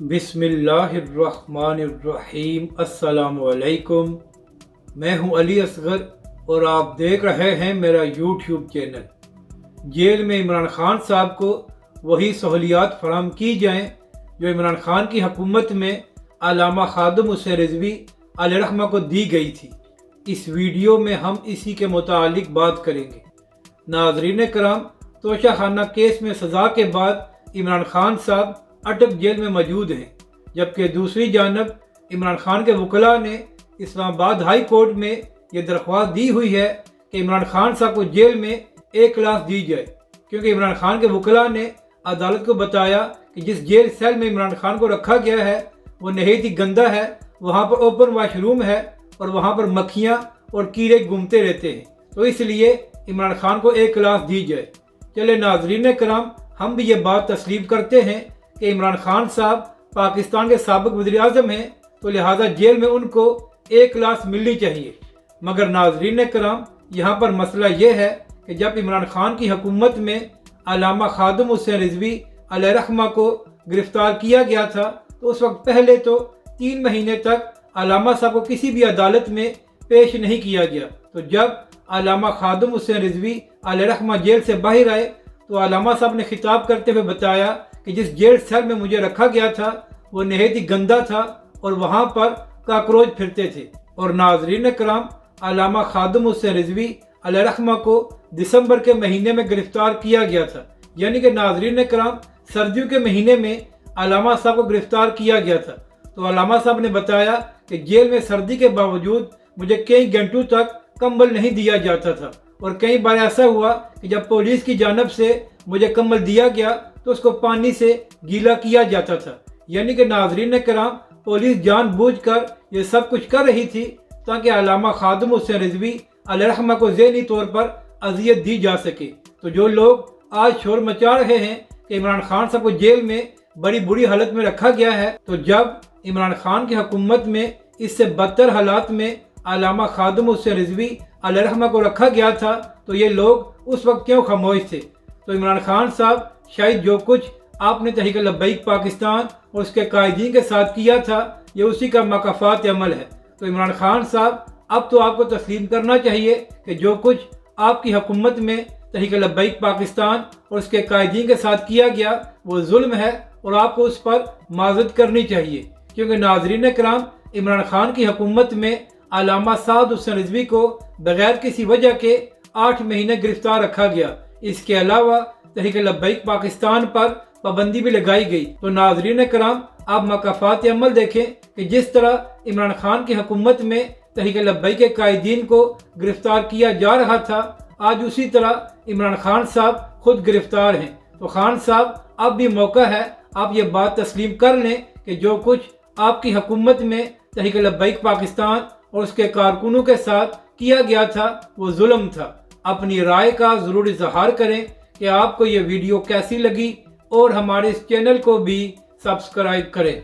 बिस्मिल्लाहिर्रहमानिर्रहीम। अस्सलाम वालेकुम। मैं हूं अली असगर और आप देख रहे हैं मेरा यूट्यूब चैनल। जेल में इमरान खान साहब को वही सहूलियात फराहम की जाएं जो इमरान खान की हुकूमत में अल्लामा खादिम हुसैन रिजवी अलैहिर्रहमा को दी गई थी। इस वीडियो में हम इसी के मुतालिक बात करेंगे। नाज़रीन कराम, तोशा खाना केस में सज़ा के बाद इमरान खान साहब अटक जेल में मौजूद हैं, जबकि दूसरी जानब इमरान खान के वकला ने इस्लामाबाद हाई कोर्ट में ये दरख्वास्त दी हुई है कि इमरान खान साहब को जेल में एक क्लास दी जाए, क्योंकि इमरान खान के वकला ने अदालत को बताया कि जिस जेल सेल में इमरान खान को रखा गया है वो नहायत ही गंदा है। वहाँ पर ओपन वाशरूम है और वहाँ पर मक्खियाँ और कीड़े घूमते रहते हैं, तो इसलिए इमरान खान को एक क्लास दी जाए। चले नाज़रीन कराम, हम भी ये बात तस्लीम करते हैं कि इमरान खान साहब पाकिस्तान के साबिक़ वज़ीर-ए-आज़म हैं, तो लिहाजा जेल में उनको एक क्लास मिलनी चाहिए। मगर नाज़रीन कराम, यहाँ पर मसला ये है कि जब इमरान खान की हुकूमत में अल्लामा खादिम हुसैन रिजवी अलैहिर्रहमा को गिरफ़्तार किया गया था, तो उस वक्त पहले तो 3 महीने तक अल्लामा साहब को किसी भी अदालत में पेश नहीं किया गया। तो जब अल्लामा खादिम हुसैन रिजवी अलैहिर्रहमा जेल से बाहर आए तो अल्लामा साहब ने खिताब करते हुए बताया कि जिस जेल सेल में मुझे रखा गया था वो नहायत ही गंदा था और वहाँ पर काकरोच फिरते थे। और नाज़रीन कराम, अल्लामा खादिम हुसैन रिजवी अलैहिर्रहमा को दिसंबर के महीने में गिरफ़्तार किया गया था, यानी कि नाज़रीन कराम सर्दियों के महीने में अल्लामा साहब को गिरफ़्तार किया गया था। तो अल्लामा साहब ने बताया कि जेल में सर्दी के बावजूद मुझे कई घंटों तक कंबल नहीं दिया जाता था, और कई बार ऐसा हुआ कि जब पुलिस की जानब से मुझे कंबल दिया गया तो उसको पानी से गीला किया जाता था। यानी कि नाज़रीन कराम, पुलिस जानबूझकर ये सब कुछ कर रही थी ताकि अल्लामा खादिम हुसैन रिजवी अलैहिर्रहमा को ज़हनी तौर पर अजियत दी जा सके। तो जो लोग आज शोर मचा रहे हैं कि इमरान खान साहब को जेल में बड़ी बुरी हालत में रखा गया है, तो जब इमरान खान की हुकूमत में इससे बदतर हालात में अल्लामा खादिम हुसैन रिजवी अलैहिर्रहमा को रखा गया था, तो ये लोग उस वक्त क्यों खामोश थे? तो इमरान खान साहब शायद जो कुछ आपने तहरीक लब्बैक पाकिस्तान और उसके कायदीन के साथ किया था ये उसी का मकाफात अमल है। तो इमरान खान साहब, अब तो आपको तस्लीम करना चाहिए कि जो कुछ आपकी हुकूमत में तहरीक लब्बैक पाकिस्तान और उसके कायदीन के साथ किया गया वो जुल्म है और आपको उस पर माज़रत करनी चाहिए। क्योंकि नाज़रीन कराम, इमरान खान की हुकूमत में अल्लामा साद हुसैन रिजवी को बगैर किसी वजह के 8 महीने गिरफ्तार रखा गया। इसके अलावा तहरीक लब्बैक पाकिस्तान पर पाबंदी भी लगाई गई। तो नाज़रीन कराम, आप मकाफात अमल देखें कि जिस तरह इमरान खान की हुकूमत में तहरीक लब्बैक के कायदीन को गिरफ्तार किया जा रहा था, आज उसी तरह इमरान खान साहब खुद गिरफ्तार हैं। तो खान साहब, अब भी मौका है आप ये बात तस्लीम कर लें कि जो कुछ आपकी हुकूमत में तहरीक लब्बैक पाकिस्तान और उसके कारकुनों के साथ किया गया था वो जुल्म था। अपनी राय का ज़रूर इज़हार करें कि आपको ये वीडियो कैसी लगी और हमारे इस चैनल को भी सब्सक्राइब करें।